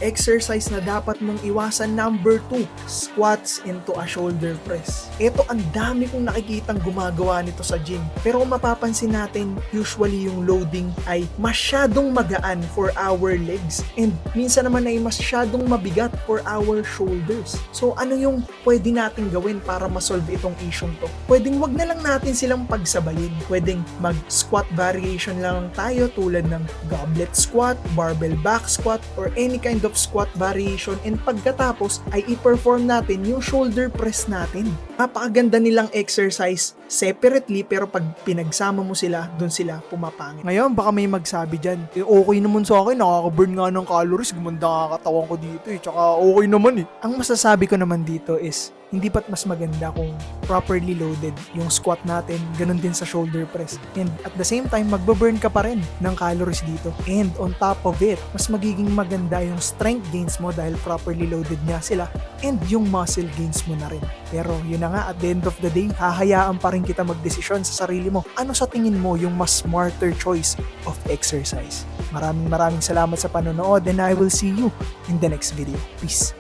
exercise na dapat mong iwasan. Number 2, squats into a shoulder press. Ito, ang dami kong nakikitang gumagawa nito sa gym. Pero kung mapapansin natin, usually yung loading ay masyadong magaan for our legs. And minsan naman ay masyadong mabigat for our shoulders. So ano yung pwede natin gawin para masolve itong issue to? Pwedeng wag na lang natin silang pagsabayin. Pwedeng mag-squat variation lang tayo tulad ng goblet squat, barbell back squat, or any kind of squat variation, and pagkatapos ay i-perform natin yung shoulder press natin. Napakaganda nilang exercise separately, pero pag pinagsama mo sila, dun sila pumapangit. Ngayon, baka may magsabi dyan, okay naman sa akin, nakaka-burn nga ng calories, gumanda nga katawan ko dito tsaka okay naman Ang masasabi ko naman dito is, hindi ba't mas maganda kung properly loaded yung squat natin, ganun din sa shoulder press. And at the same time, magbaburn ka pa rin ng calories dito. And on top of it, mas magiging maganda yung strength gains mo dahil properly loaded nga sila, and yung muscle gains mo na rin. Pero yun na nga, at the end of the day, hahayaan pa rin kita magdesisyon sa sarili mo. Ano sa tingin mo yung mas smarter choice of exercise? Maraming salamat sa panonood, and I will see you in the next video. Peace!